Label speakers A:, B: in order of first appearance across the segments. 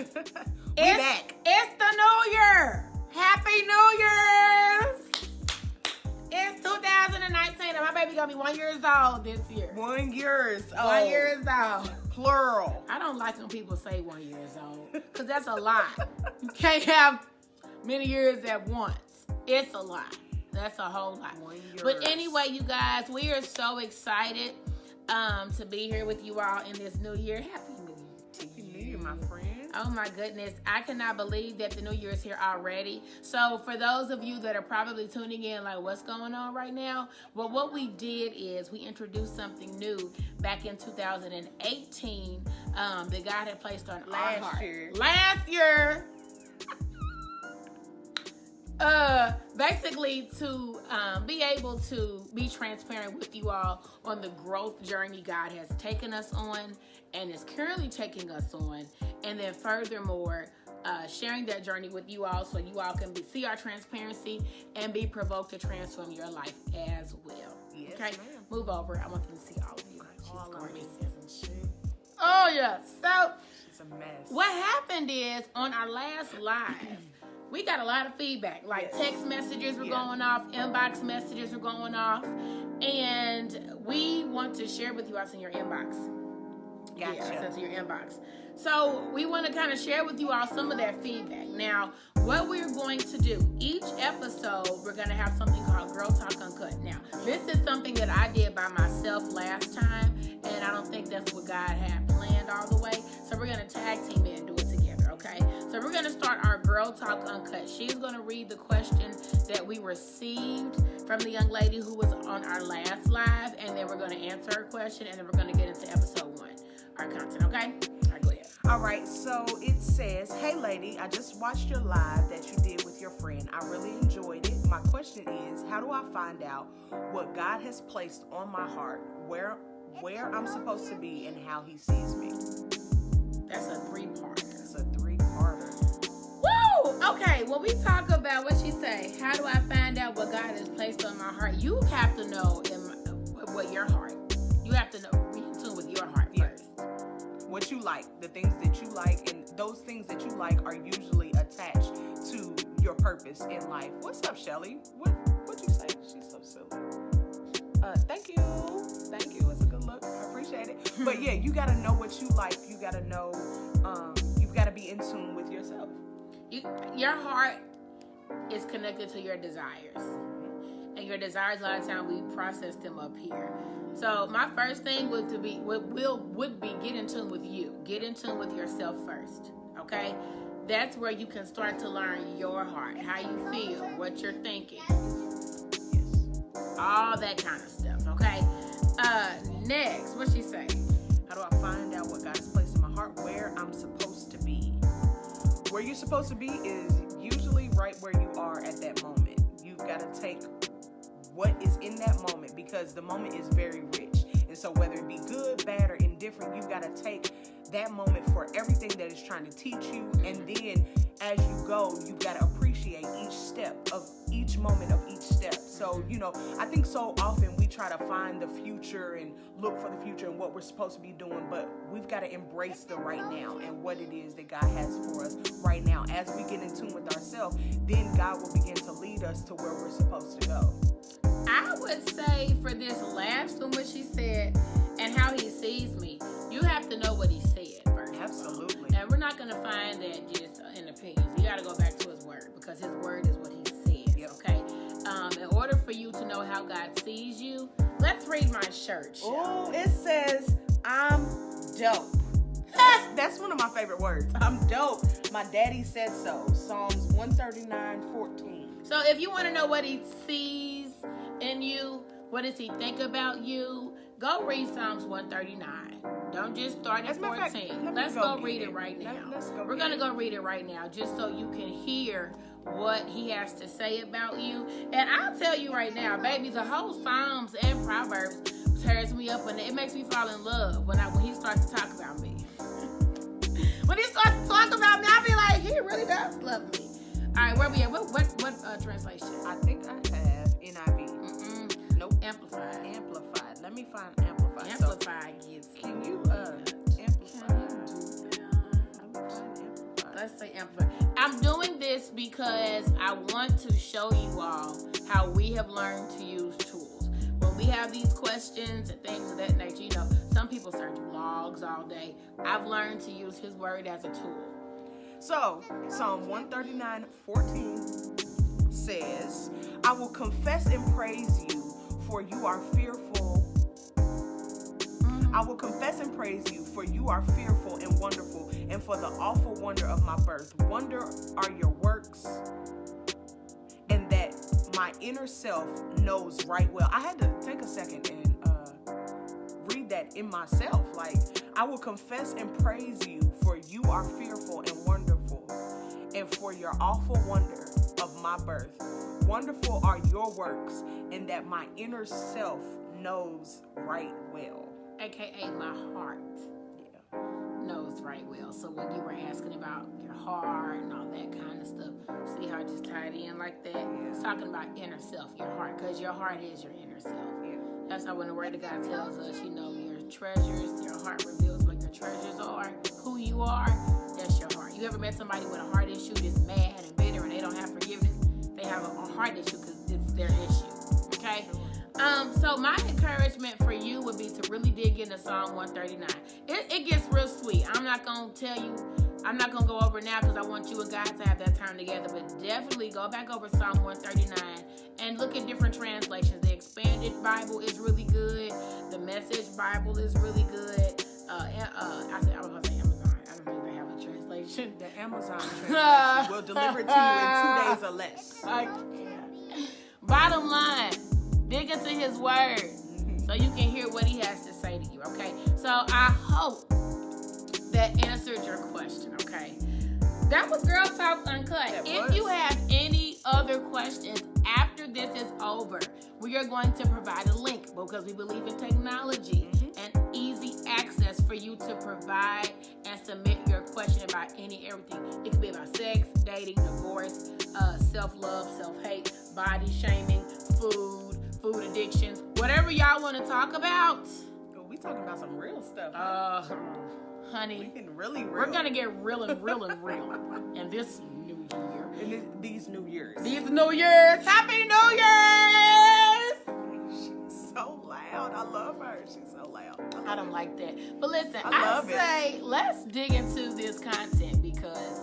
A: back.
B: It's the new year. Happy New Year's. It's 2019 and my baby gonna be 1 year old this year.
A: 1 year old.
B: 1 year old.
A: Plural.
B: I don't like when people say 1 year old because that's a lot. You can't have many years at once. It's a lot. That's a whole lot.
A: 1 year.
B: But anyway, you guys, we are so excited to be here with you all in this new year. Happy New Year to you.
A: Happy New Year, my friend.
B: Oh my goodness, I cannot believe that the new year is here already. So for those of you that are probably tuning in like what's going on right now, well, what we did is we introduced something new back in 2018 that God had placed on our heart. Last year. Basically to be able to be transparent with you all on the growth journey God has taken us on and is currently taking us on, and then furthermore sharing that journey with you all so you all can see our transparency and be provoked to transform your life as well.
A: Yes,
B: okay,
A: ma'am.
B: move over. I want them to see all of you.
A: All of me, isn't she?
B: Oh yes. So
A: She's a mess.
B: what happened is on our last live, we got a lot of feedback. Like text messages were going off, inbox messages were going off, and we want to share with you what's in your inbox.
A: Gotcha.
B: Yeah, that's in your inbox. So we want to kind of share with you all some of that feedback. Now, what we're going to do, each episode, we're going to have something called Girl Talk Uncut. Now, this is something that I did by myself last time, and I don't think that's what God had planned all the way. So we're going to tag team it and do it together, okay? So we're going to start our Girl Talk Uncut. She's going to read the question that we received from the young lady who was on our last live, and then we're going to answer her question, and then we're going to get into episode 1, our content, okay? All right, go ahead.
A: All right, so it says, hey lady, I just watched your live that you did with your friend. I really enjoyed it. My question is, how do I find out what God has placed on my heart, where I'm supposed to be, and how he sees me?
B: That's a 3-parter.
A: It's a 3-parter.
B: Woo! Okay, when we talk about what she say, how do I find out what God has placed on my heart? You have to know what your heart. You have to know, be in tune with your heart first.
A: What you like, the things that you like, and those things that you like are usually attached to your purpose in life. What's up, Shelly? What'd you say? She's so silly. Thank you. It's a good look. I appreciate it. But yeah, you gotta know what you like. You gotta know. You've got to be in tune with yourself.
B: Your heart is connected to your desires, and your desires a lot of times we process them up here. So my first thing would be get in tune with you. Get in tune with yourself first. Okay, that's where you can start to learn your heart, how you feel, what you're thinking, all that kind of stuff. Okay. Next, what she say?
A: How do I find out what God has placed in my heart, where I'm supposed to be? Where you're supposed to be is usually right where you are at that moment. You've got to take what is in that moment because the moment is very rich. And so whether it be good, bad, or indifferent, you've got to take that moment for everything that it's trying to teach you. And then as you go, you've got to appreciate each step of each moment of each step. So, I think so often we try to find the future and look for the future and what we're supposed to be doing, but we've got to embrace the right now and what it is that God has for us right now. As we get in tune with ourselves, then God will begin to lead us to where we're supposed to go.
B: I would say for this last one, what she said, and how he sees me, you have to know what he said first.
A: Absolutely.
B: And we're not going to find that just in opinions. You got to go back to his word because his word is what he says.
A: Yep.
B: Okay. In order for you to know how God sees you, let's read my shirt.
A: Oh, it says, I'm dope. That's one of my favorite words. I'm dope. My daddy said so. Psalms 139:14.
B: So if you want to know what he sees in you, what does he think about you, go read Psalms 139. Don't just start at 14. Let's go read it right now. We're going to go read it right now just so you can hear what he has to say about you. And I'll tell you right now, baby, the whole Psalms and Proverbs tears me up and it makes me fall in love when he starts to talk about me. When he starts to talk about me, I'll be like, he really does love me. All right, where we at? What translation?
A: I think I have NIV. Nope.
B: Amplified.
A: Let me find Amplified.
B: Amplified gets.
A: Can you amplify? Let me find Amplified.
B: let's say amplify. I'm doing this because I want to show you all how we have learned to use tools. When we have these questions and things of that nature, you know, some people search blogs all day. I've learned to use his word as a tool.
A: So, Psalm 139:14 says, I will confess and praise you, for you are fearful. I will confess and praise you, for you are fearful and wonderful, and for the awful wonder of my birth. Wonder are your works, and that my inner self knows right well. I had to take a second and read that in myself. Like, I will confess and praise you, for you are fearful and wonderful, and for your awful wonder of my birth. Wonderful are your works, and that my inner self knows right well.
B: AKA my heart knows right well. So when you were asking about your heart and all that kind of stuff, see how I just tied in like that?
A: Yeah.
B: It's talking about inner self, your heart, because your heart is your inner self.
A: Yeah.
B: That's how when the word of God tells us, you know, your treasures, your heart reveals what your treasures are, who you are, that's your heart. You ever met somebody with a heart issue that's mad and bitter and they don't have forgiveness? They have a heart issue because it's their issue, okay? So my encouragement for you would be to really dig into Psalm 139. It gets real sweet. I'm not going to go over it now because I want you and God to have that time together, but definitely go back over Psalm 139 and look at different translations. The Expanded Bible is really good. The Message Bible is really good. I was going to say Amazon. I don't know if they have a translation.
A: The Amazon translation will deliver it to you in 2 days or less.
B: I can't. Bottom line, dig into his word so you can hear what he has to say to you, okay? So I hope that answered your question, okay? That was Girl Talk Uncut. If you have any other questions after this is over, we are going to provide a link because we believe in technology and easy access for you to provide and submit your question about everything. It could be about sex, dating, divorce, self-love, self-hate, body shaming, food addictions, whatever y'all want to talk about.
A: We talking about some real stuff.
B: Honey,
A: we can really real.
B: We're gonna get real and real and real in this new year.
A: In these New Years.
B: These New Years. Happy New Year's!
A: She's so loud. I love her. She's so loud.
B: I don't like that. But listen,
A: I
B: say let's dig into this content because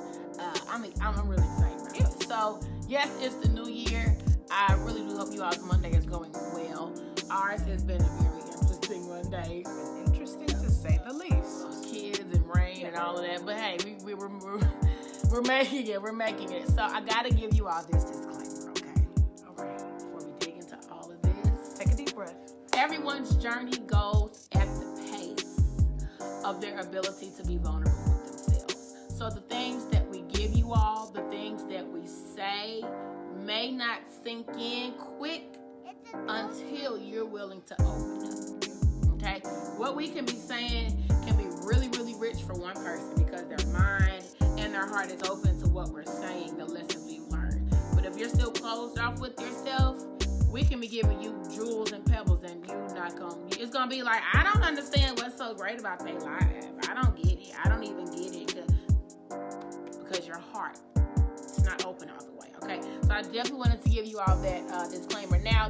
B: I'm really excited about it. So yes, it's the new year. I really do hope you all's Monday is going well. Ours has been a very interesting Monday.
A: Interesting to say the least.
B: Kids and rain and all of that. But hey, we're making it. We're making it. So I gotta give you all this disclaimer, okay? All right. Before we dig into all of this,
A: take a deep breath.
B: Everyone's journey goes at the pace of their ability to be vulnerable with themselves. So the things that we give you all, the things that we say, may not sink in quick until you're willing to open up. Okay? What we can be saying can be really, really rich for one person because their mind and their heart is open to what we're saying, the lessons we've learned. But if you're still closed off with yourself, we can be giving you jewels and pebbles and it's gonna be like, I don't understand what's so great about their life. I don't get it. I don't even get it because your heart is not open all the way. Okay, so I definitely wanted to give you all that disclaimer. Now,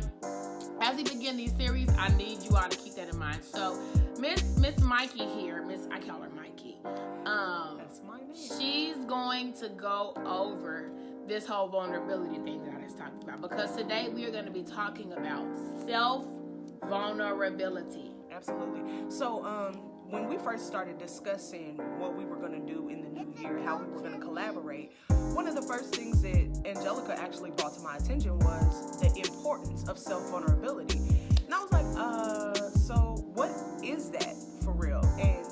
B: as we begin these series, I need you all to keep that in mind. So, Miss Mikey here, I call her Mikey.
A: That's my name.
B: She's going to go over this whole vulnerability thing that I just talked about because today we are going to be talking about self-vulnerability.
A: Absolutely. So, when we first started discussing what we were going to do in the new year, how we were going to collaborate, one of the first things that Angelica actually brought to my attention was the importance of self-vulnerability. And I was like, so what is that for real? And,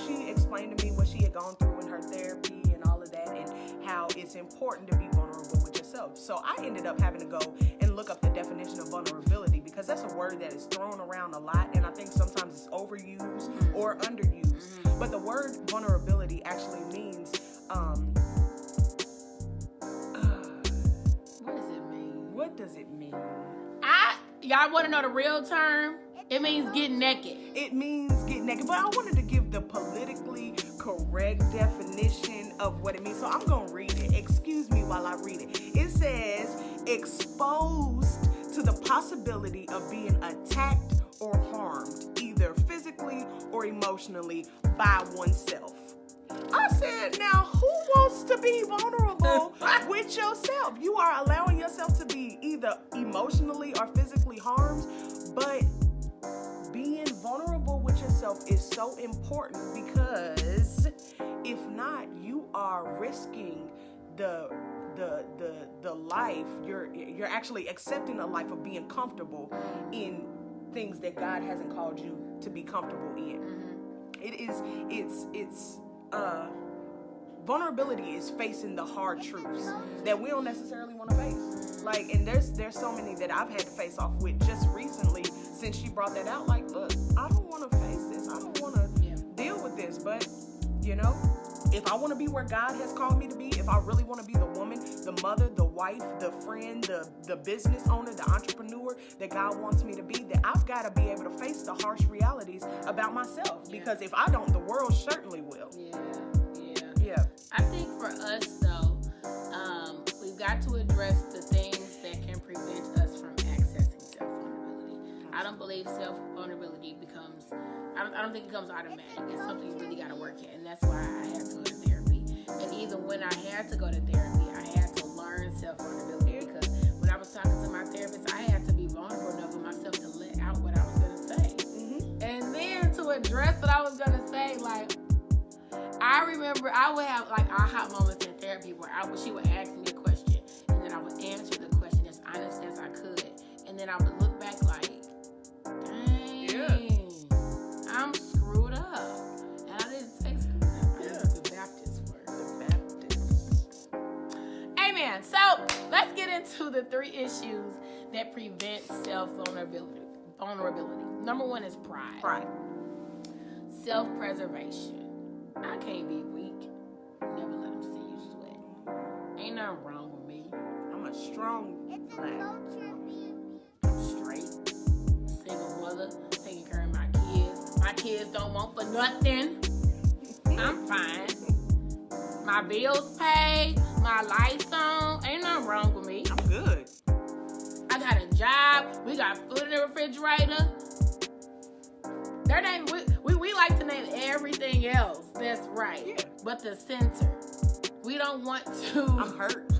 A: she explained to me what she had gone through in her therapy and all of that and how it's important to be vulnerable with yourself. So I ended up having to go and look up the definition of vulnerability because that's a word that is thrown around a lot and I think sometimes it's overused or underused. But the word vulnerability actually means what does it mean?
B: Y'all want to know the real term? It means get naked.
A: It means get naked. But I wanted to give the politically correct definition of what it means. So I'm going to read it. Excuse me while I read it. It says, exposed to the possibility of being attacked or harmed, either physically or emotionally by oneself. I said, now who wants to be vulnerable with yourself? You are allowing yourself to be either emotionally or physically harmed, but being vulnerable with yourself is so important, because if not, you are risking the life. You're actually accepting a life of being comfortable in things that God hasn't called you to be comfortable in. Vulnerability is facing the hard truths that we don't necessarily want to face. Like, and there's so many that I've had to face off with just recently since she brought that out. Like, look, I don't want to face this. I don't want to deal with this. But, you know, if I want to be where God has called me to be, if I really want to be the woman, the mother, the wife, the friend, the business owner, the entrepreneur that God wants me to be, then I've got to be able to face the harsh realities about myself. Because if I don't, the world certainly will. Yeah.
B: I think for us, though, we've got to address the things that can prevent us from accessing self-vulnerability. I don't believe self-vulnerability becomes, I don't think it becomes automatic. It's something you really got to work at, and that's why I had to go to therapy. And even when I had to go to therapy, I had to learn self-vulnerability, because when I was talking to my therapist, I had to be vulnerable enough with myself to let out what I was going to say. And then to address what I was going to say, like, I remember I would have like aha moments in therapy where she would ask me a question, and then I would answer the question as honest as I could, and then I would look back like, dang, I'm screwed up. And I didn't say screwed up. I used the Baptist word. The Baptist. Amen. So let's get into the 3 issues that prevent self-vulnerability. Number 1 is pride. Self-preservation. I can't be weak. Never let them see you sweat. Ain't nothing wrong with me.
A: I'm a strong black.
B: I'm straight. Single mother, taking care of my kids. My kids don't want for nothing. I'm fine. My bills paid. My lights on. Ain't nothing wrong with me.
A: I'm good.
B: I got a job. We got food in the refrigerator. We like to name everything else. That's right.
A: Yeah.
B: But the center, we don't want to.
A: I'm hurt.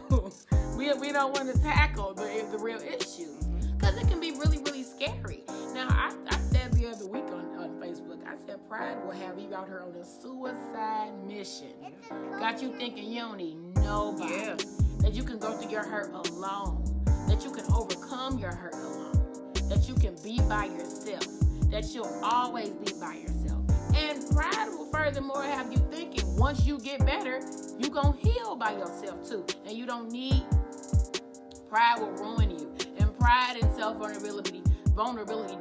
B: we don't want to tackle the real issues, because it can be really, really scary. Now, I said the other week on Facebook, I said pride will have you out here on a suicide mission. Got you thinking you don't need nobody.
A: Yeah.
B: That you can go through your hurt alone. That you can overcome your hurt alone. That you can be by yourself. That you'll always be by yourself. And pride will furthermore have you thinking once you get better, you gonna heal by yourself too. And you don't need, pride will ruin you. And pride and self-vulnerability,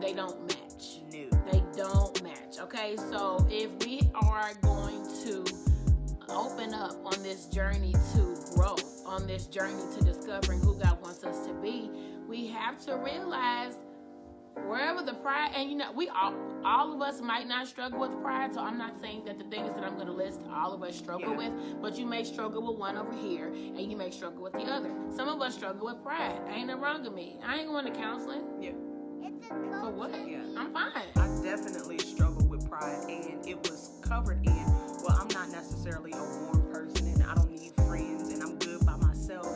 B: they don't match.
A: No.
B: They don't match, okay? So if we are going to open up on this journey to growth, on this journey to discovering who God wants us to be, we have to realize wherever the pride, and you know, we all of us might not struggle with pride, so I'm not saying that the things that I'm going to list all of us struggle with, but you may struggle with one over here, and you may struggle with the other. Some of us struggle with pride. Ain't nothing wrong with me. I ain't going to counseling.
A: Yeah.
B: For what?
A: Yeah.
B: I'm fine.
A: I definitely struggle with pride, and it was covered in, well, I'm not necessarily a warm person, and I don't need friends, and I'm good by myself,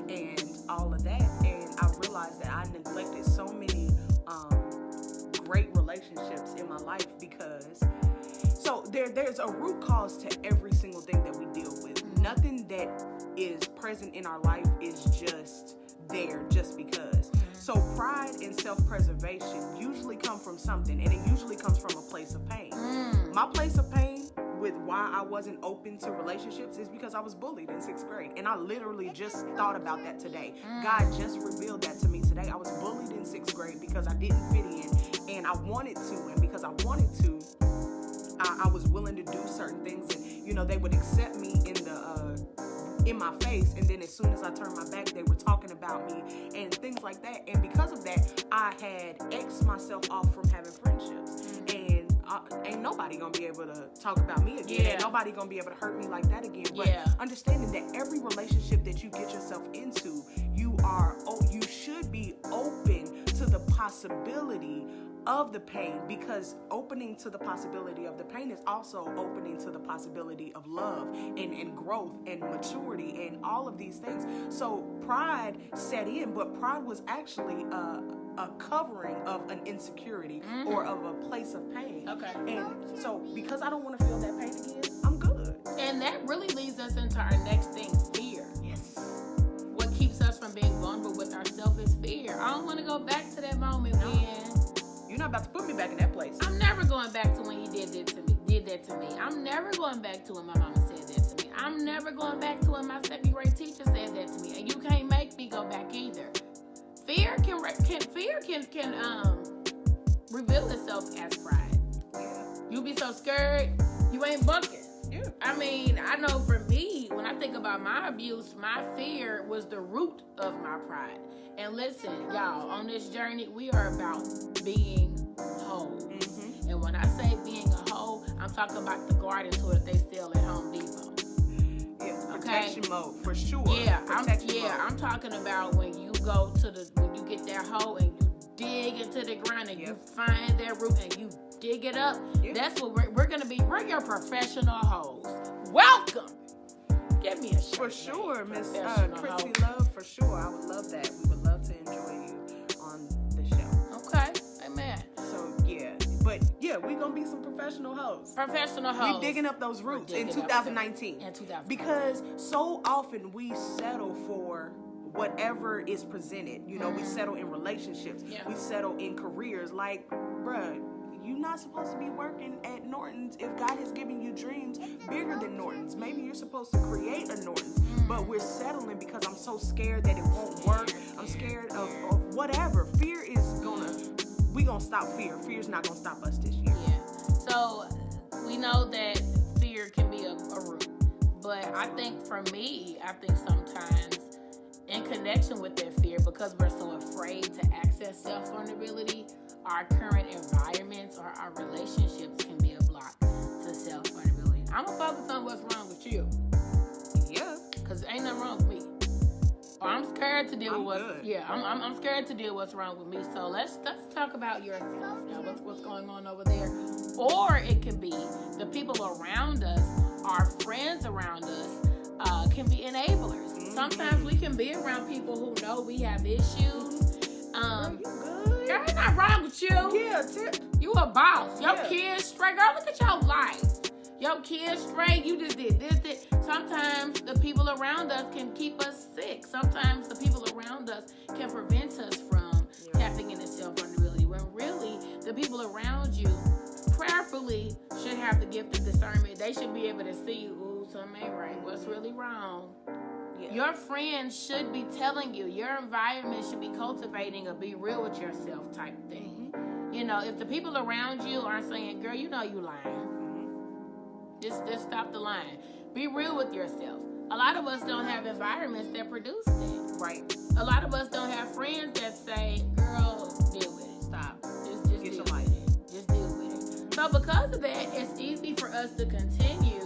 A: and all of that. And I realized that I neglected so many great relationships in my life, because there's a root cause to every single thing that we deal with. Nothing that is present in our life is just there just because. So pride and self-preservation usually come from something, and it usually comes from a place of pain. My place of pain with why I wasn't open to relationships is because I was bullied in 6th grade. And I literally just thought about that today. God just revealed that to me today. I was bullied in 6th grade because I didn't fit in, and I wanted to, and because I wanted to, I was willing to do certain things, and you know, they would accept me in my face, and then as soon as I turned my back, they were talking about me and things like that. And because of that, I had X'd myself off from having friendships, and ain't nobody gonna be able to talk about me again.
B: Yeah.
A: Ain't nobody gonna be able to hurt me like that again. But understanding that every relationship that you get yourself into, you should be open to the possibility of the pain, because opening to the possibility of the pain is also opening to the possibility of love and growth and maturity and all of these things. So pride set in, but pride was actually a covering of an insecurity or of a place of pain.
B: Okay.
A: And so because I don't want to feel that pain again, I'm good.
B: And that really leads us into our next thing, fear.
A: Yes.
B: What keeps us from being vulnerable with ourselves is fear. I don't want to go back to that moment when...
A: You're not about to put me back in that place.
B: I'm never going back to when he did that to me. I'm never going back to when my mama said that to me. I'm never going back to when my second grade teacher said that to me. And you can't make me go back either. Fear can reveal itself as pride.
A: Yeah.
B: You be so scared, you ain't bucking.
A: Yeah.
B: I mean, I know for me, when I think about my abuse, my fear was the root of my pride. And listen, y'all, on this journey, we are about being whole.
A: Mm-hmm.
B: And when I say being a whole, I'm talking about the garden tool that they sell at Home Depot.
A: Yeah,
B: Okay?
A: protection mode, for sure.
B: I'm talking about when you when you get that hole and you dig into the ground and you find that root and you dig it up. Yep. That's what we're going to be. We're your professional hoes. Welcome. Give me a shot.
A: For sure, Miss Chrissy Love, for sure. I would love that. We would love to enjoy you on the show.
B: Okay. Amen.
A: So, we're going to be some professional hoes.
B: Professional hoes.
A: We're digging up those roots in 2019. Because so often we settle for whatever is presented. You know, we settle in relationships. Yeah. We settle in careers. Like, bruh, you're not supposed to be working at Norton's if God has given you dreams bigger than Norton's. Maybe you're supposed to create a Norton's, but we're settling because I'm so scared that it won't work. I'm scared of whatever. Fear is we gonna stop fear. Fear's not gonna stop us this year.
B: Yeah. So we know that fear can be a root, but I think for me, sometimes in connection with that fear, because we're so afraid to access self-vulnerability, our current environments or our relationships can be a block to self-vulnerability. I'm gonna focus on what's wrong with you.
A: Yeah.
B: Cause ain't nothing wrong with me. Or I'm scared to deal with I'm scared to deal with what's wrong with me. So let's talk about yourself now. What's going on over there? Or it can be the people around us, our friends around us, can be enablers. Sometimes we can be around people who know we have issues.
A: You good?
B: Girl, ain't not wrong with you.
A: Yeah,
B: you a boss. Your kids straight. Girl, look at your life. Your kids straight. You just did this. Sometimes the people around us can keep us sick. Sometimes the people around us can prevent us from tapping into self-vulnerability. When really, the people around you prayerfully should have the gift of discernment. They should be able to see, ooh, something ain't right. What's really wrong? Yeah. Your friends should be telling you. Your environment should be cultivating a be real with yourself type thing. You know, if the people around you aren't saying, girl, you know you lying. Just stop the lying. Be real with yourself. A lot of us don't have environments that produce that.
A: Right.
B: A lot of us don't have friends that say, girl, deal with it. Stop. Just
A: get
B: deal
A: your
B: with
A: life.
B: it. Just deal with it. So because of that, it's easy for us to continue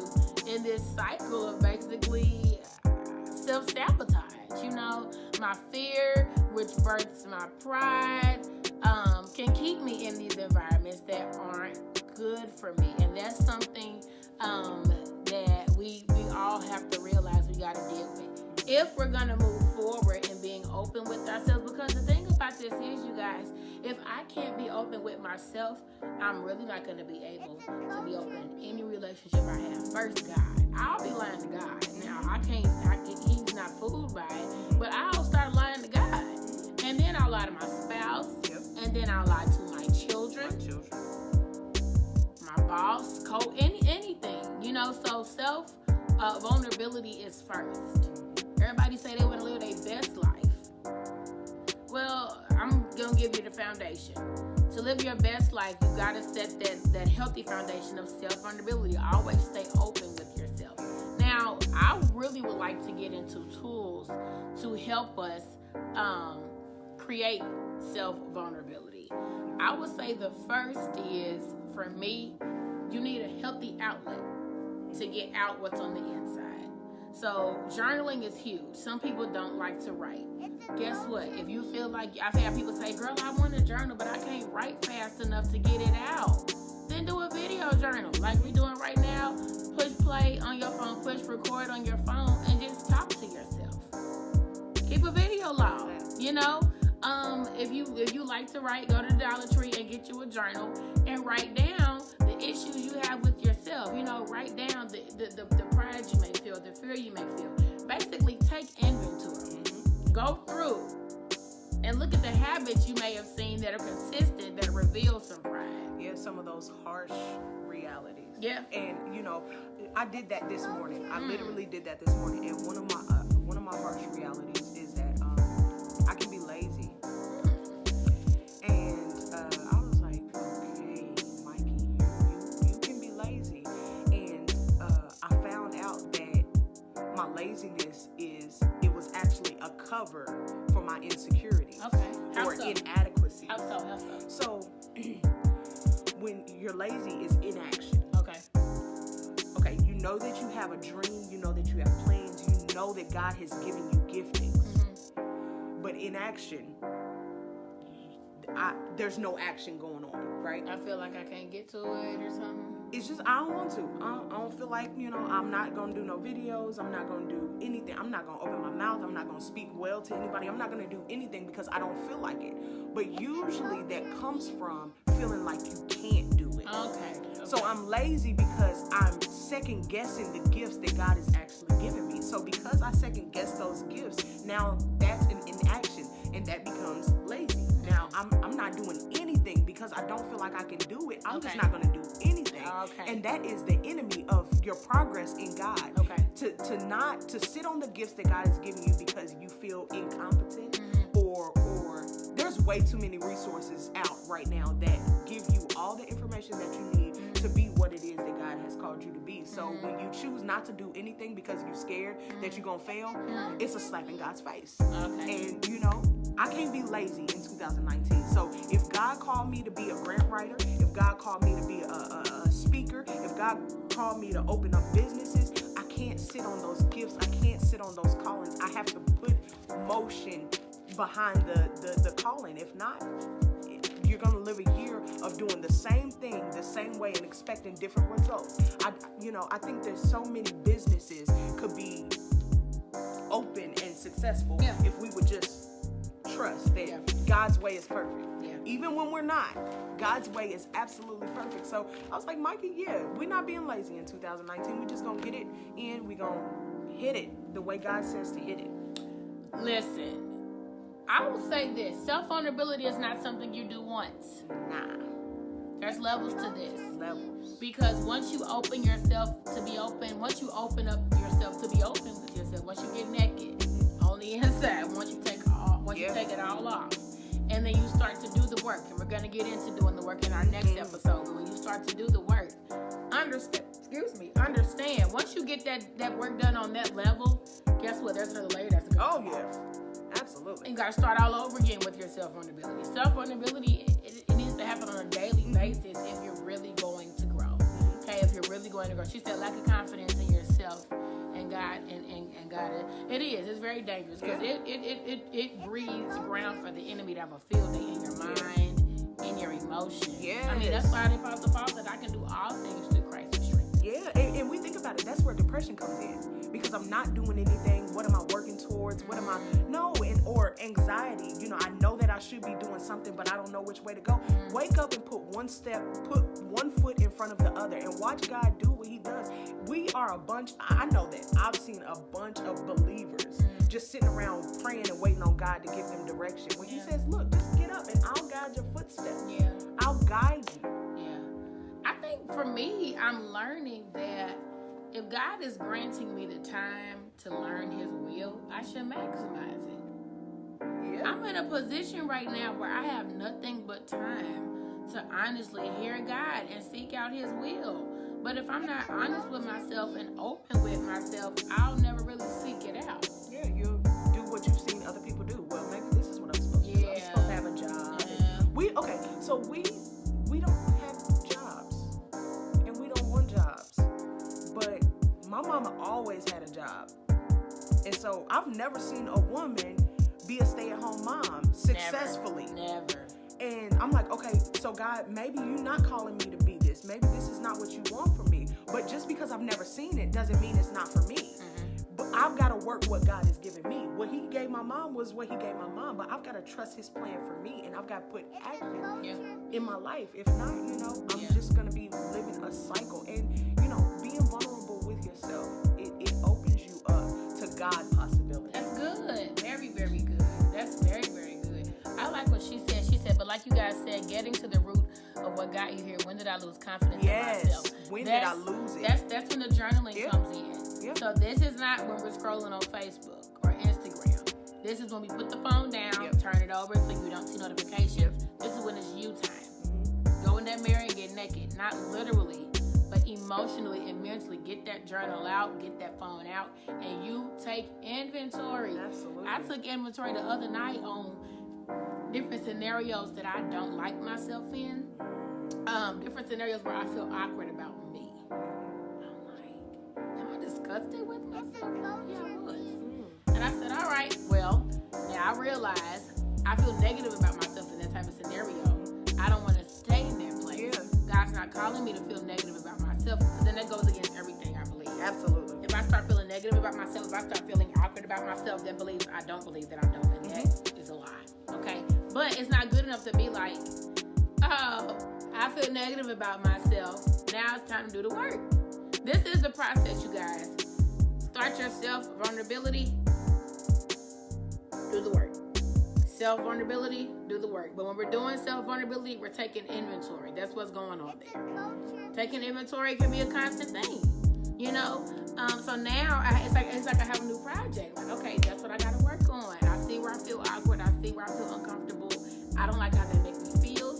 B: in this cycle of basically self-sabotage. You know, my fear, which births my pride, can keep me in these environments that aren't good for me. And that's something that we all have to realize we got to deal with if we're going to move forward in being open with ourselves. Because the thing about this is, you guys, if I can't be open with myself, I'm really not going to be able to be open in any relationship I have. First, God. I'll be lying to God. Now, he's not fooled by it, but I'll start lying to God. And then I'll lie to my spouse.
A: Yep.
B: And then I'll lie to my children. My boss, anything, you know. So self vulnerability is first. Everybody say they want to live their best life. Well, I'm gonna give you the foundation. To live your best life, you gotta set that healthy foundation of self vulnerability. Always stay open with yourself. Now, I really would like to get into tools to help us create self vulnerability. I would say the first is for me, you need a healthy outlet to get out what's on the inside. So journaling is huge. Some people don't like to write. Guess what? If you feel like, I've had people say, girl, I want to journal, but I can't write fast enough to get it out. Then do a video journal like we're doing right now. Push play on your phone, push record on your phone, and just talk to yourself. Keep a video log, you know? If you like to write, go to the Dollar Tree and get you a journal and write down the issues you have with yourself. You know, write down the pride you may feel, the fear you may feel. Basically, take inventory. Go through and look at the habits you may have seen that are consistent, that reveal some pride.
A: Yeah, some of those harsh realities.
B: Yeah.
A: And you know, I did that this morning. I literally did that this morning. And one of my harsh realities is that I can be lazy. And I was like, okay, Mikey, you can be lazy. And I found out that my laziness it was actually a cover for my insecurities.
B: Okay.
A: Or inadequacy.
B: How so?
A: So when you're lazy is inaction.
B: Okay.
A: Okay, you know that you have a dream, you know that you have plans, you know that God has given you giftings. But inaction, there's no action going on, right?
B: I feel like I can't get to it or something.
A: It's just, I don't want to. I don't feel like, I'm not going to do no videos. I'm not going to do anything. I'm not going to open my mouth. I'm not going to speak well to anybody. I'm not going to do anything because I don't feel like it. But usually that comes from feeling like you can't do it.
B: Okay.
A: So I'm lazy because I'm second guessing the gifts that God has actually given me. So because I second guess those gifts, now that's an inaction and that becomes lazy. Now I'm not doing anything because I don't feel like I can do it. I'm just not going to do anything.
B: Okay.
A: And that is the enemy of your progress in God.
B: Okay.
A: To sit on the gifts that God has given you because you feel incompetent or there's way too many resources out right now that give you all the information that you need to be what it is that God has called you to be. So when you choose not to do anything because you're scared that you're going to fail, it's a slap in God's face.
B: Okay.
A: And I can't be lazy in 2019. So if God called me to be a grant writer, if God called me to be a speaker, if God called me to open up businesses, I can't sit on those gifts. I can't sit on those callings. I have to put motion behind the calling. If not, you're going to live a year of doing the same thing the same way and expecting different results. I think there's so many businesses could be open and successful if we would just trust that God's way is perfect. Even when we're not, God's way is absolutely perfect. So I was like, Mikey, we're not being lazy in 2019. We're just going to get it in. We're going to hit it the way God says to hit it.
B: Listen, I will say this. Self-vulnerability is not something you do once.
A: Nah.
B: There's levels to this.
A: Levels.
B: Because once you open yourself to be open, once you open up yourself to be open with yourself, once you get naked on the inside, once you take it all off, and then you start to do the work, and we're going to get into doing the work in our next episode, but when you start to do the work, understand, once you get that work done on that level, guess what? There's another layer that's going to come off.
A: Absolutely.
B: You got to start all over again with your self-vulnerability. Self-vulnerability, it needs to happen on a daily basis if you're really going to grow. Okay, if you're really going to grow. She said lack of confidence in yourself and God and God. It is. It's very dangerous because it breeds ground for the enemy to have a field day in your mind, in your emotions.
A: Yes.
B: I mean, that's why the Apostle Paul said, I can do all things through Christ who strengthens me.
A: Yeah, and we think about it. That's where depression comes in because I'm not doing anything. What am I working towards? What am I? No, or anxiety. I know that I should be doing something, but I don't know which way to go. Wake up and put one foot in front of the other and watch God do what he does. We are a bunch. I know that. I've seen a bunch of believers just sitting around praying and waiting on God to give them direction. When he says, look, just get up and I'll guide your footsteps.
B: Yeah.
A: I'll guide you.
B: Yeah. I think for me, I'm learning that if God is granting me the time to learn his will, I should maximize it.
A: Yeah.
B: I'm in a position right now where I have nothing but time to honestly hear God and seek out his will. But if I'm not honest with myself and open with myself, I'll never really seek it out.
A: Yeah, you'll do what you've seen other people do. Well, maybe this is what I'm supposed to do. I'm supposed to have a job.
B: Yeah.
A: We don't have jobs. And so I've never seen a woman be a stay-at-home mom successfully.
B: Never.
A: And I'm like, okay, so God, maybe you're not calling me to be this. Maybe this is not what you want from me. But just because I've never seen it doesn't mean it's not for me. But I've got to work what God has given me. What he gave my mom was what he gave my mom. But I've got to trust his plan for me. And I've got to put action in my life. If not, I'm just going to be living a cycle. And, being vulnerable with yourself, it opens you up to God possibilities.
B: That's good. Very, very good. That's very, very good. I like what she said. She said, but like you guys said, getting to the root of what got you here. When did I lose confidence in myself?
A: When did I lose it?
B: That's when the journaling comes in. So this is not when we're scrolling on Facebook or Instagram. This is when we put the phone down, turn it over so you don't see notifications. This is when it's you time. Go in that mirror and get naked. Not literally, but emotionally and mentally. Get that journal out, get that phone out, and you take inventory.
A: Absolutely.
B: I took inventory the other night on different scenarios that I don't like myself in. Different scenarios where I feel awkward about me. I'm like, am I disgusted with myself? Yeah, I was. And I said, all right, well, now I realize I feel negative about myself in that type of scenario. I don't want to stay in that place.
A: Yeah.
B: God's not calling me to feel negative about myself, because then that goes against everything I believe.
A: Absolutely.
B: If I start feeling negative about myself, if I start feeling awkward about myself, that believes I don't believe that I'm dope, and that is a lie. Okay? But it's not good enough to be like, oh, I feel negative about myself. Now it's time to do the work. This is the process, you guys. Start your self-vulnerability. Do the work. Self-vulnerability, do the work. But when we're doing self-vulnerability, we're taking inventory. That's what's going on there. Taking inventory can be a constant thing, So now it's like I have a new project. Like, okay, that's what I got to work on. I see where I feel awkward. I see where I feel uncomfortable. I don't like how that makes me feel.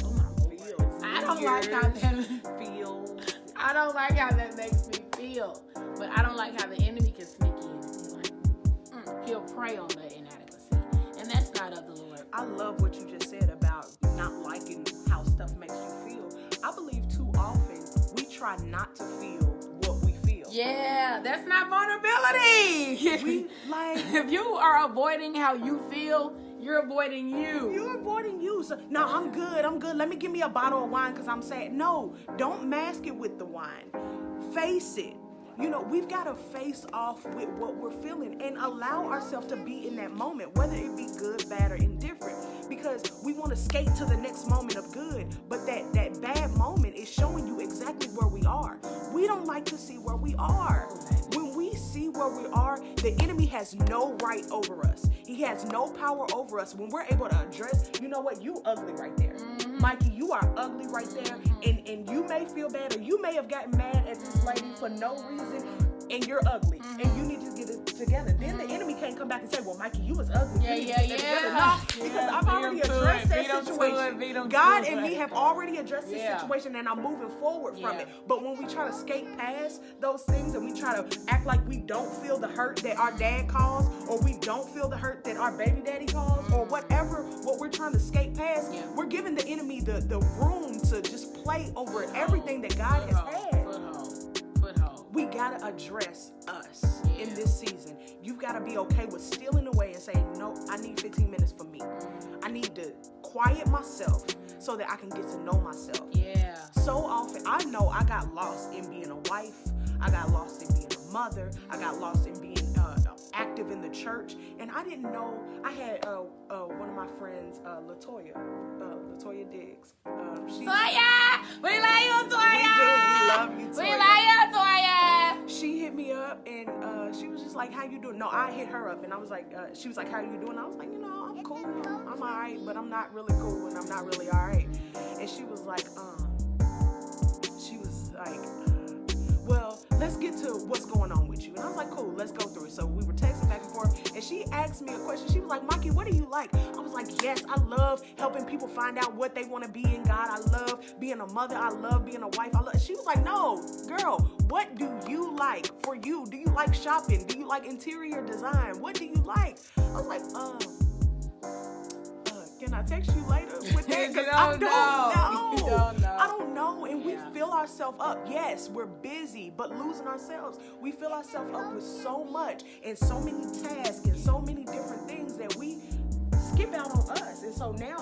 B: Oh my Lord. I don't like how that feels. I don't like how that makes me feel. But I don't like how the enemy can sneak in and be like, he'll prey on that inadequacy. And that's not of the Lord.
A: I love what you just said about not liking how stuff makes you feel. I believe too often we try not to feel what we feel.
B: Yeah, that's not vulnerability. If you are avoiding how you feel, you're avoiding you.
A: You're avoiding you. So, no, I'm good. Let me give me a bottle of wine because I'm sad. No, don't mask it with the wine. Face it. We've got to face off with what we're feeling and allow ourselves to be in that moment, whether it be good, bad, or indifferent, because we want to skate to the next moment of good, but that bad moment is showing you exactly where we are. We don't like to see where we are. When we see where we are, the enemy has no right over us. He has no power over us. When we're able to address, you know what, you ugly right there. Mikey, you are ugly right there, and you may feel bad, or you may have gotten mad at this lady for no reason, and you're ugly, and you need to get it together. Then the enemy can't come back and say, well, Mikey, you was ugly. No, because I've already addressed that situation. God and me have already addressed this situation, and I'm moving forward from it. But when we try to skate past those things, and we try to act like we don't feel the hurt that our dad caused, or we don't feel the hurt that our baby daddy caused, or whatever, what we're trying to skate past, we're giving the enemy the room to just play over everything that God has had. We gotta address us in this season. You've gotta be okay with stealing away and saying, no, I need 15 minutes for me. I need to quiet myself so that I can get to know myself.
B: Yeah.
A: So often, I know I got lost in being a wife. I got lost in being a mother. I got lost in being active in the church. And I didn't know, I had one of my friends, Latoya Diggs.
B: Toya! We love you, Toya!
A: We do. We love you, Toya.
B: We love you, Toya!
A: She hit me up, and she was just like, how you doing? No, I hit her up, and I was like, she was like, how you doing? I was like, I'm cool. I'm all right, but I'm not really cool, and I'm not really all right. And she was like, well, let's get to what's going on with you. And I was like, cool, let's go through it. So we were texting back and forth, and she asked me a question. She was like, Mikey, what do you like? I was like, yes, I love helping people find out what they want to be in God. I love being a mother. I love being a wife. She was like, no, girl, what do you like for you? Do you like shopping? Do you like interior design? What do you like? I was like, can Can I text you later with that?
B: You
A: 'Cause
B: don't
A: I don't
B: know. You don't know.
A: I don't know. And we
B: Yeah.
A: fill ourselves up. Yes, we're busy, but losing ourselves. We fill ourselves up with so much and so many tasks and so many different things that we skip out on us. And so now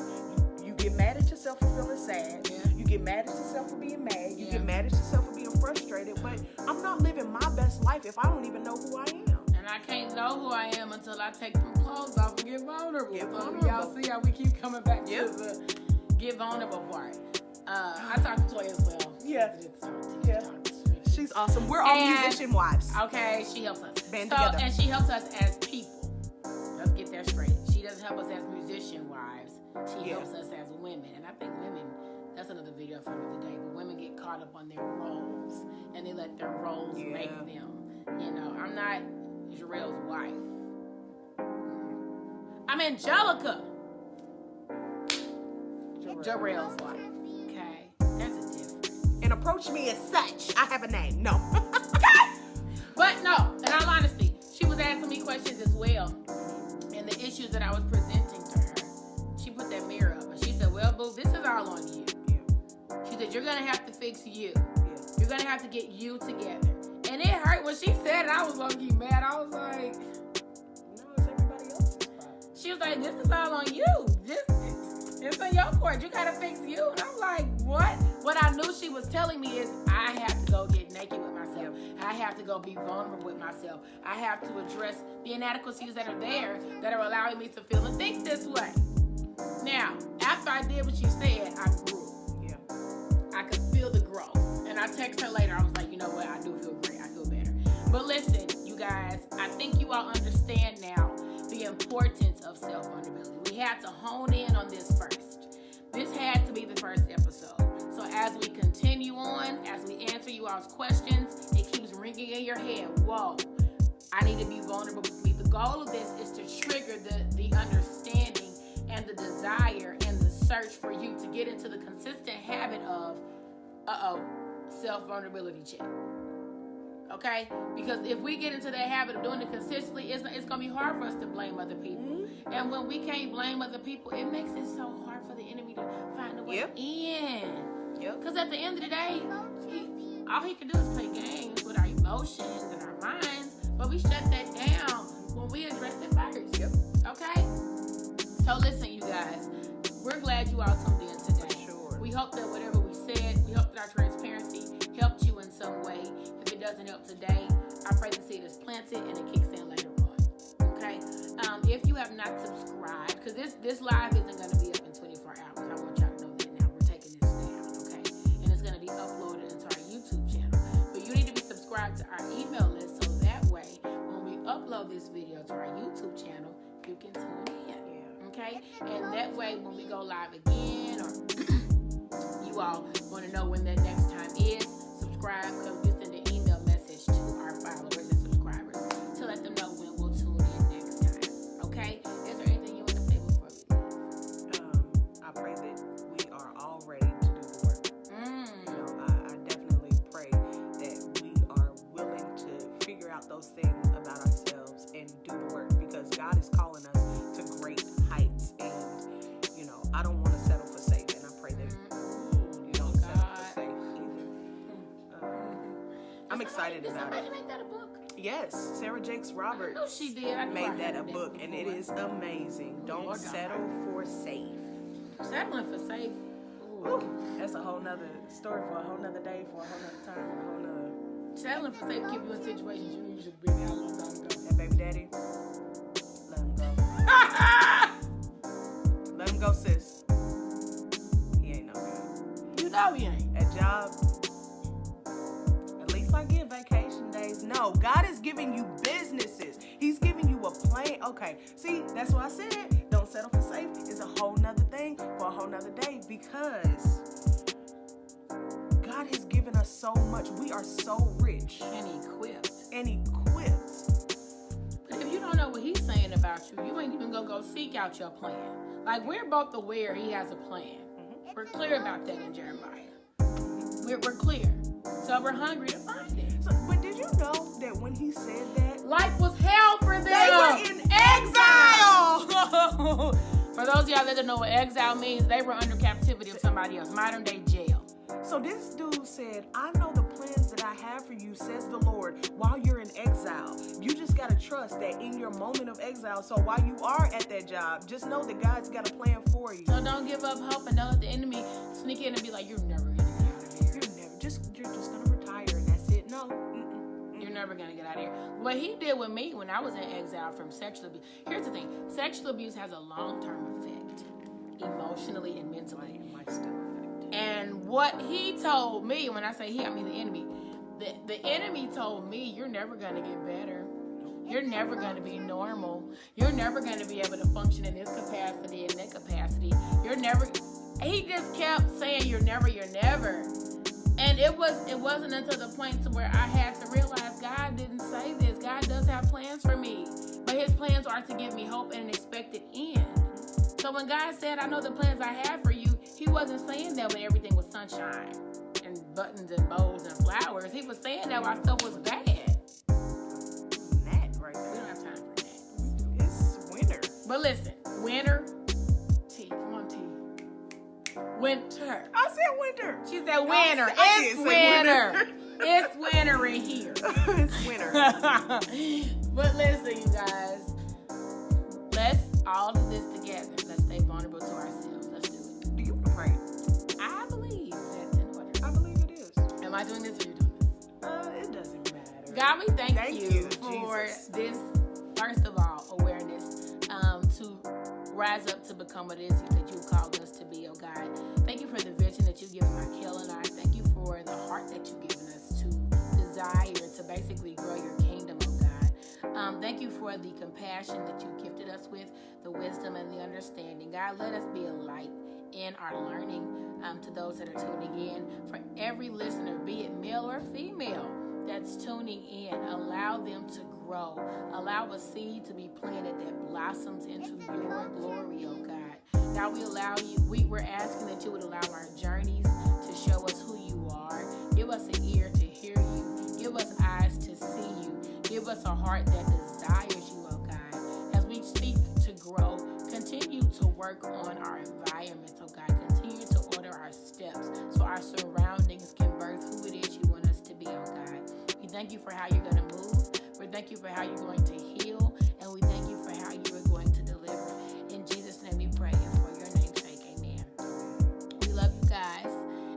A: you get mad at yourself for feeling sad.
B: Yeah.
A: You get mad at yourself for being mad. You
B: Yeah.
A: get mad at yourself for being frustrated. But I'm not living my best life if I don't even know who I am.
B: And I can't know who I am until I take them clothes off and get vulnerable.
A: Get
B: So
A: vulnerable.
B: y'all see how we keep coming back
A: Yep.
B: to the get vulnerable part. I talked to Toy as well.
A: Yeah. Yeah. She's awesome. We're all
B: And-
A: musician wives.
B: Okay, she helps us.
A: Band
B: so,
A: together.
B: and she helps us as people. Let's get that straight. She doesn't help us as musician wives. She
A: Yeah.
B: helps us as women. And I think women, that's another video for another day, but women get caught up on their roles and they let their roles
A: Yeah.
B: make them. You know, I'm not Jarrell's wife. I'm Angelica. Jarrell's wife. Okay, there's a difference.
A: And approach me as such. I have a name. No.
B: But no, in all honesty, she was asking me questions as well. And the issues that I was presenting to her, she put that mirror up. And she said, well, boo, this is all on you. She said, you're going to have to fix you. You're going to have to get you together. And it hurt when she said it. I was low-key mad. I was like,
A: No, it's everybody else's fault.
B: she was like, this is all on you. It's on your court. You got to fix you. And I'm like, what? What I knew she was telling me is I have to go get naked with myself. I have to go be vulnerable with myself. I have to address the inadequacies that are there that are allowing me to feel and think this way. Now, after I did what she said, I grew.
A: Yeah.
B: I could feel the growth. And I texted her later. I was like, you know what? I do feel great. I feel better. But listen, you guys, I think you all understand now the importance of self-vulnerability. We had to hone in on this first. This had to be the first episode. So as we continue on, as we answer you all's questions, it keeps ringing in your head. Whoa, I need to be vulnerable with me. The goal of this is to trigger the understanding and the desire and the search for you to get into the consistent habit of, self-vulnerability check. Okay? Because if we get into that habit of doing it consistently, it's going to be hard for us to blame other people.
A: Mm-hmm.
B: And when we can't blame other people, it makes it so hard for the enemy to find a way
A: Yep.
B: in.
A: Yep.
B: Because at the end of the day, all he can do is play games with our emotions and our minds. But we shut that down when we address it first.
A: Yep.
B: Okay? So listen, you guys. We're glad you all tuned in today.
A: Sure.
B: We hope that whatever we said, we hope that our transparency helped you in some way. If it doesn't help today, I pray the seed is planted and it kicks in later on. Okay? If you have not subscribed, because this live isn't going to be up in 24 hours. I want y'all to know that now. We're taking this down, okay? And it's going to be uploaded into our YouTube channel. But you need to be subscribed to our email list so that way, when we upload this video to our YouTube channel, you can tune in.
A: Yeah.
B: Okay? And that way, when we go live again, or you all want to know when that next time is, subscribe, because we send an email message to our followers and subscribers to let them know when we'll tune in next time. Okay? Is there anything you want to say before we leave?
A: I pray that we are all ready to do the work. You know, I definitely pray that we are willing to figure out those things about ourselves and do the work, because God is calling us to great heights. And, you know, I don't want to settle for safe. And I pray that you don't settle for safe either. I'm excited about it.
B: Did somebody make that a book?
A: Yes, Sarah Jakes Roberts
B: I know she did. I knew I
A: made that a
B: heard
A: book, and it
B: before.
A: is amazing. Don't
B: Lord God.
A: settle for safe.
B: Settling for safe.
A: Ooh, that's a whole nother story for a whole nother day, for a whole nother time, and a whole nother.
B: Settling for safe keep you in situations you knew you should be in a long time ago.
A: That baby daddy, let him go. Let him go, sis. He ain't no good.
B: You know he ain't.
A: At job, at least I get vacation days. No, God is giving you businesses. He's giving you a plan. Okay, see, that's what I said. Don't settle for safe. It's a whole nother thing for a whole nother day, because God has given us so much. We are so rich
B: And equipped.
A: and equipped.
B: But if you don't know what he's saying about you, you ain't even gonna go seek out your plan. Like, we're both aware he has a plan. We're clear about that in Jeremiah. We're clear. So we're hungry to find it.
A: So, but did you know that when he said that,
B: Life was hell for them.
A: they were in exile?
B: For those of y'all that doesn't know what exile means, they were under captivity of somebody else, modern day jail.
A: So this dude said, I know the plans that I have for you, says the Lord, while you're in exile. You just got to trust that in your moment of exile, so while you are at that job, just know that God's got a plan for you.
B: So don't give up hope and don't let the enemy sneak in and be like, you're never going to get out of here.
A: You're just going to retire and that's it. No.
B: You're never going to get out of here. What he did with me when I was in exile from sexual abuse. Here's the thing. Sexual abuse has a long-term effect, emotionally and mentally. And what he told me, when I say he, I mean the enemy. The enemy told me, you're never going to get better. You're never going to be normal. You're never going to be able to function in this capacity and that capacity. You're never. He just kept saying, you're never. And it wasn't until the point to where I had to realize God didn't say this. God does have plans for me. But his plans are to give me hope and an expected end. So when God said, I know the plans I have for you, he wasn't saying that when everything was sunshine and buttons and bows and flowers. He was saying that while stuff was bad.
A: That right there.
B: We don't have time for that.
A: It's winter.
B: But listen, winter, T, come on, T. Winter.
A: I said winter.
B: She said winter.
A: I
B: It's
A: did say
B: winter. It's winter in here.
A: It's winter.
B: But listen, you guys, let's all do this together. Let's stay vulnerable to ourselves. Let's do it.
A: Do you want to pray?
B: I believe that's in order.
A: I believe it is.
B: Am I doing this or you doing this?
A: It doesn't matter.
B: God, we thank
A: you,
B: you for
A: Jesus.
B: this, first of all, awareness to rise up to become what it is that you called us to be, oh God. Thank you for the vision that you've given Mik'hael and I. Thank you for the heart that you've given us to desire to basically grow your kingdom, oh God. Thank you for the compassion that you gifted us with, the wisdom and the understanding. God, let us be a light in our learning to those that are tuning in. For every listener, be it male or female, that's tuning in, allow them to grow. Allow a seed to be planted that blossoms into your glory, oh God. God, we're asking that you would allow our journeys to show us who you are. Give us an ear to hear you. Give us eyes to see you. Give us a heart that desires you, oh God. As we seek to grow, continue to work on our environment, oh God. Continue to order our steps so our surroundings can birth who it is you want us to be, oh God. We thank you for how you're going to move. We thank you for how you're going to heal. And we thank you for how you are going to deliver. In Jesus' name we pray, and for your name's sake, amen. We love you guys,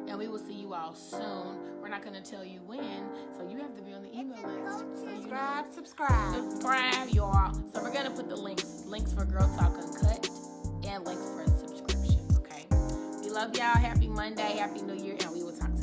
B: and we will see you all soon. We're not going to tell you when, so you have to be on the email list. So subscribe, y'all. So we're going to put the links for Girl Talk Uncut, and links for a subscription, okay? We love y'all. Happy Monday, Happy New Year, and we will talk